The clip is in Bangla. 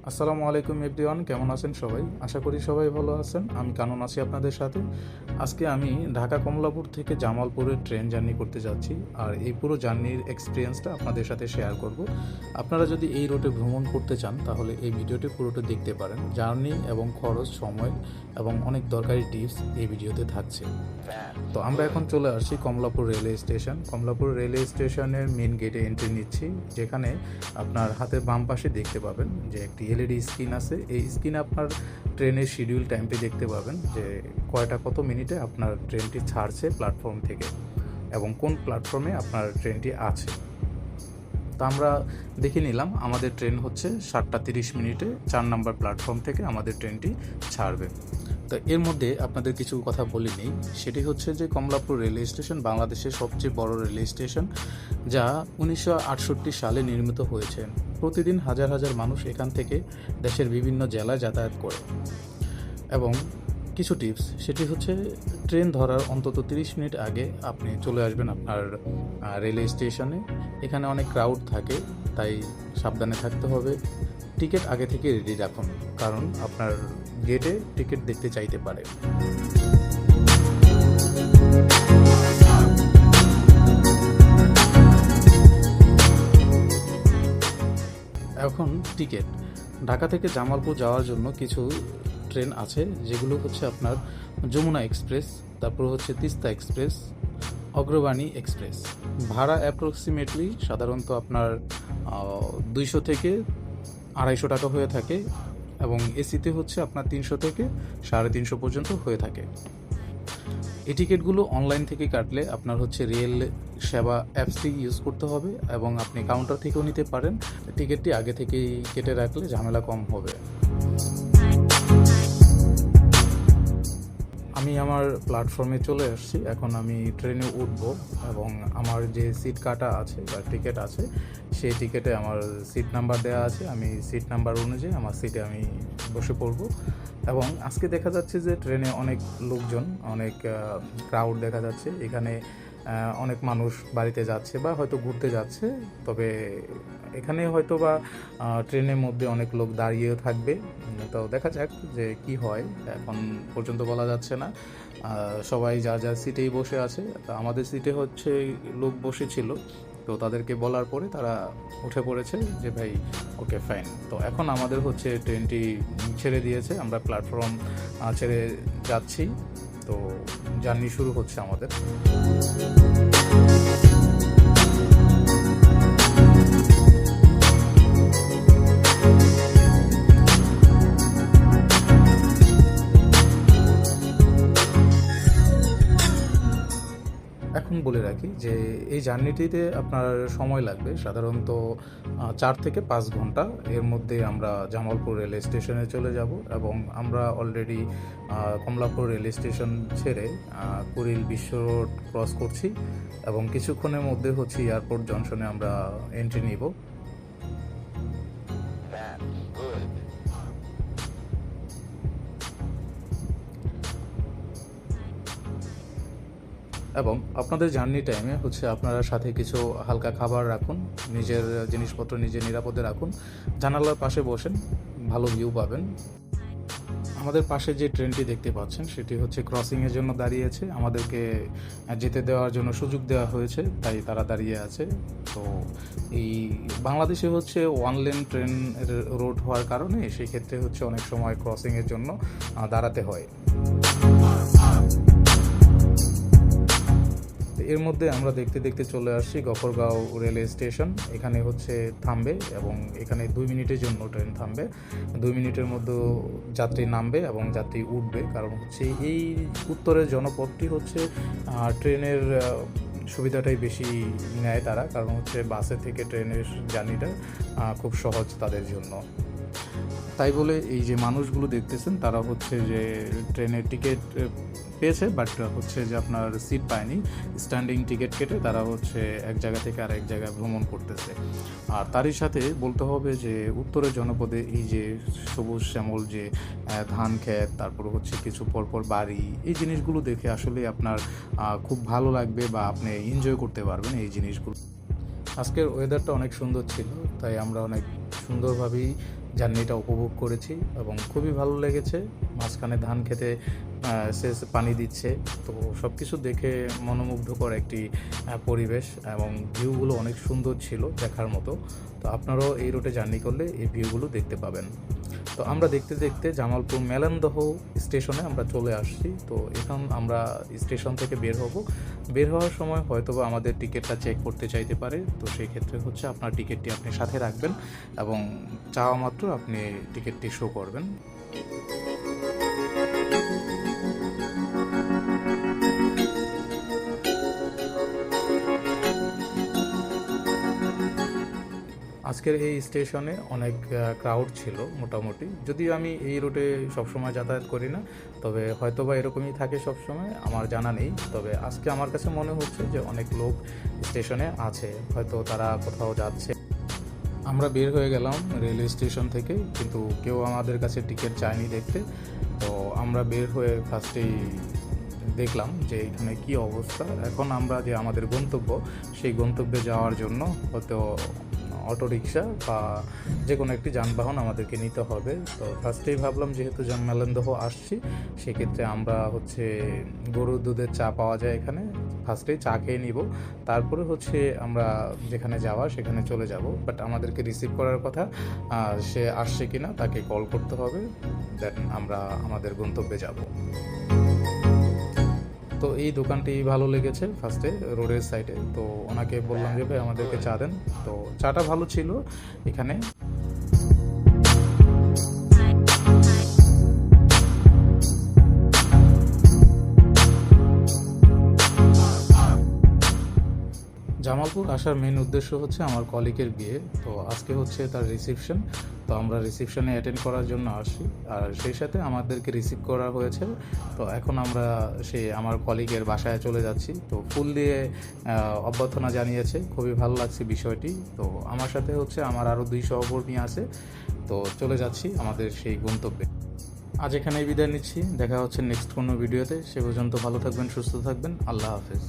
আসসালামু আলাইকুম এভরিওয়ান, কেমন আছেন সবাই? আশা করি সবাই ভালো আছেন। আমি কানন আছি আপনাদের সাথে। আজকে আমি ঢাকা কমলাপুর থেকে জামালপুরের ট্রেন জার্নি করতে যাচ্ছি। আর এই পুরো জার্নির এক্সপিরিয়েন্সটা আপনাদের সাথে শেয়ার করব। আপনারা যদি এই রুটে ভ্রমণ করতে চান তাহলে এই ভিডিওটি পুরোটা দেখতে পারেন। জার্নি এবং খরচ, সময় এবং অনেক দরকারি টিপস এই ভিডিওতে থাকছে। তো আমরা এখন চলে আসছি Kamalapur railway station. Kamalapur railway স্টেশনের মেন গেটে এন্ট্রি নিচ্ছি, যেখানে আপনার হাতের বাম পাশে দেখতে পাবেন যে একটি এলইডি স্ক্রিন আছে। এই স্ক্রিনে আপনার ট্রেনের শিডিউল টাইমটি দেখতে পাবেন যে কত মিনিটে আপনার ট্রেনটি ছাড়ছে প্ল্যাটফর্ম থেকে এবং কোন প্ল্যাটফর্মে আপনার ট্রেনটি আছে। তো আমরা দেখে নিলাম আমাদের ট্রেন হচ্ছে 7:30 4 নম্বর প্ল্যাটফর্ম থেকে আমাদের ট্রেনটি ছাড়বে। তো এর মধ্যে আপনাদের কিছু কথা বলে নিই। সেটি হচ্ছে যে কমলাপুর রেলওয়ে স্টেশন বাংলাদেশের সবচেয়ে বড় রেলওয়ে স্টেশন, যা 1968 সালে নির্মিত হয়েছে। প্রতিদিন হাজার হাজার মানুষ এখান থেকে দেশের বিভিন্ন জেলায় যাতায়াত করে। এবং কিছু টিপস, সেটি হচ্ছে ট্রেন ধরার অন্তত 30 মিনিট আগে আপনি চলে আসবেন আপনার রেলওয়ে স্টেশনে। এখানে অনেক ক্রাউড থাকে, তাই সাবধানে থাকতে হবে। টিকিট আগে থেকে রেডি রাখুন, কারণ আপনার গেটে টিকিট দেখতে চাইতে পারে। এখন টিকিট, ঢাকা থেকে জামালপুর যাওয়ার জন্য কিছু ট্রেন আছে, যেগুলো হচ্ছে আপনার যমুনা এক্সপ্রেস, তারপর হচ্ছে তিস্তা এক্সপ্রেস, অগ্রবাণী এক্সপ্রেস। ভাড়া অ্যাপ্রক্সিমেটলি সাধারণত আপনার 200 থেকে 250 টাকা হয়ে থাকে, এবং এসিতে হচ্ছে আপনার 300 থেকে 350 পর্যন্ত হয়ে থাকে। এই টিকিটগুলো অনলাইন থেকে কাটলে আপনার হচ্ছে রেল সেবা অ্যাপসটি ইউজ করতে হবে, এবং আপনি কাউন্টার থেকেও নিতে পারেন। টিকিটটি আগে থেকেই কেটে রাখলে ঝামেলা কম হবে। আমি আমার প্ল্যাটফর্মে চলে আসছি। এখন আমি ট্রেনে উঠবো, এবং আমার যে সিট কাটা আছে বা টিকিট আছে, সেই টিকিটে আমার সিট নাম্বার দেওয়া আছে। আমি সিট নাম্বার অনুযায়ী আমার সিটে আমি বসে পড়ব। এবং আজকে দেখা যাচ্ছে যে ট্রেনে অনেক লোকজন, অনেক ক্রাউড দেখা যাচ্ছে। এখানে অনেক মানুষ বাড়িতে যাচ্ছে বা হয়তো ঘুরতে যাচ্ছে। তবে এখানে হয়তো বা ট্রেনের মধ্যে অনেক লোক দাঁড়িয়েও থাকবে। তো দেখা যাক যে কি হয়, এখন পর্যন্ত বলা যাচ্ছে না। সবাই যার যার সিটেই বসে আছে। তো আমাদের সিটে হচ্ছে লোক বসেছিল, তো তাদেরকে বলার পরে তারা উঠে পড়েছে যে ভাই ওকে ফাইন। তো এখন আমাদের হচ্ছে ট্রেনটি ছেড়ে দিয়েছে, আমরা প্ল্যাটফর্ম ছেড়ে যাচ্ছি। তো জার্নি শুরু হচ্ছে আমাদের। এখন বলে রাখি যে এই জার্নিটিতে আপনার সময় লাগবে সাধারণত 4 থেকে 5 ঘন্টা। এর মধ্যে আমরা জামালপুর রেলওয়ে স্টেশনে চলে যাব, এবং আমরা অলরেডি কমলাপুর রেলওয়ে স্টেশন ছেড়ে কুড়িল বিশ্ব রোড ক্রস করছি, এবং কিছুক্ষণের মধ্যে হচ্ছে এয়ারপোর্ট জংশনে আমরা এন্ট্রি নিব। এবং আপনাদের জার্নি টাইমে হচ্ছে আপনারা সাথে কিছু হালকা খাবার রাখুন, নিজের জিনিসপত্র নিজে নিরাপদে রাখুন। জানালার পাশে বসেন, ভালো ভিউ পাবেন। আমাদের পাশে যে ট্রেনটি দেখতে পাচ্ছেন সেটি হচ্ছে ক্রসিংয়ের জন্য দাঁড়িয়েছে, আমাদেরকে যেতে দেওয়ার জন্য সুযোগ দেওয়া হয়েছে, তাই তারা দাঁড়িয়ে আছে। তো এই বাংলাদেশে হচ্ছে ওয়ান লেন ট্রেন রোড হওয়ার কারণে সেই ক্ষেত্রে হচ্ছে অনেক সময় ক্রসিংয়ের জন্য দাঁড়াতে হয়। এর মধ্যে আমরা দেখতে দেখতে চলে আসছি গফরগাঁও রেলওয়ে স্টেশন। এখানে হচ্ছে থামবে, এবং এখানে 2 মিনিটের জন্য ট্রেন থামবে। 2 মিনিটের মধ্যে যাত্রী নামবে এবং যাত্রী উঠবে, কারণ হচ্ছে এই উত্তরের জনপদটি হচ্ছে ট্রেনের সুবিধাটাই বেশি নেয় তারা, কারণ হচ্ছে বাসের থেকে ট্রেনের জার্নিটা খুব সহজ তাদের জন্য। তাই বলে এই যে মানুষগুলো দেখতেছেন তারা হচ্ছে যে ট্রেনের টিকিট পেয়েছে, বাট হচ্ছে যে আপনার সিট পায়নি। স্ট্যান্ডিং টিকিট কেটে তারা হচ্ছে এক জায়গা থেকে আরেক জায়গায় ভ্রমণ করতেছে। আর তারই সাথে বলতে হবে যে উত্তরের জনপদে এই যে সবুজ শ্যামল যে ধান ক্ষেত, তারপরে হচ্ছে কিছু পরপর বাড়ি, এই জিনিসগুলো দেখে আসলে আপনার খুব ভালো লাগবে বা আপনি এনজয় করতে পারবেন এই জিনিসগুলো। আজকের ওয়েদারটা অনেক সুন্দর ছিল, তাই আমরা অনেক সুন্দরভাবেই জার্নিটা উপভোগ করেছি এবং খুবই ভালো লেগেছে। মাঝখানে ধান খেতে সেচ পানি দিচ্ছে, তো সব কিছু দেখে মনোমুগ্ধকর একটি পরিবেশ এবং ভিউগুলো অনেক সুন্দর ছিল দেখার মতো। তো আপনারাও এই রুটে জার্নি করলে এই ভিউগুলো দেখতে পাবেন। তো আমরা দেখতে দেখতে জামালপুর মেলেন্দহ স্টেশনে আমরা চলে আসছি। তো এখন আমরা স্টেশন থেকে বের হওয়ার সময় হয়তোবা আমাদের টিকিটটা চেক করতে চাইতে পারে। তো সেই ক্ষেত্রে হচ্ছে আপনার টিকিটটি আপনি সাথে রাখবেন এবং চাওয়া মাত্র আপনি টিকিটটি শো করবেন। আজকের এই স্টেশনে অনেক ক্রাউড ছিল মোটামুটি। যদিও আমি এই রুটে সবসময় যাতায়াত করি না, তবে হয়তোবা এরকমই থাকে সবসময়, আমার জানা নেই। তবে আজকে আমার কাছে মনে হচ্ছে যে অনেক লোক স্টেশনে আছে, হয়তো তারা কোথাও যাচ্ছে। আমরা বের হয়ে গেলাম রেলওয়ে স্টেশন থেকে, কিন্তু কেউ আমাদের কাছে টিকিট চায়নি দেখতে। তো আমরা বের হয়ে ফার্স্টেই দেখলাম যে এখানে কি অবস্থা। এখন আমরা যে আমাদের গন্তব্য, সেই গন্তব্যে যাওয়ার জন্য হয়তো অটোরিকশা বা যে কোনো একটি যানবাহন আমাদেরকে নিতে হবে। তো ফার্স্টেই ভাবলাম যেহেতু মেলেন্দহ আসছি, সেক্ষেত্রে আমরা হচ্ছে গরুর দুধের চা পাওয়া যায় এখানে, ফার্স্টেই চা খেয়ে নিব, তারপরে হচ্ছে আমরা যেখানে যাওয়া সেখানে চলে যাব। বাট আমাদেরকে রিসিভ করার কথা, সে আসছে কিনা তাকে কল করতে হবে, দেন আমরা আমাদের গন্তব্যে যাব। তো এই দোকানটি ভালো লেগেছে ফার্স্টে রোডের সাইডে। তো ওনাকে বললাম যে ভাই আমাদেরকে চা দেন। তো চাটা ভালো ছিল এখানে। জামালপুর আসার মেন উদ্দেশ্য হচ্ছে আমার কলিগের বিয়ে। তো আজকে হচ্ছে তার রিসেপশন। তো আমরা রিসেপশনে অ্যাটেন্ড করার জন্য আসি, আর সেই সাথে আমাদেরকে রিসিভ করা হয়েছে। তো এখন আমরা আমার কলিগের বাসায় চলে যাচ্ছি। তো ফুল দিয়ে অভ্যর্থনা জানিয়েছে, খুবই ভালো লাগছে বিষয়টি। তো আমার সাথে হচ্ছে আমার আরও 2 সহকর্মী আছে। তো চলে যাচ্ছি আমাদের সেই গন্তব্যে। আজ এখানেই বিদায় নিচ্ছি, দেখা হচ্ছে নেক্সট কোনো ভিডিওতে। সে পর্যন্ত ভালো থাকবেন, সুস্থ থাকবেন, আল্লাহ হাফেজ।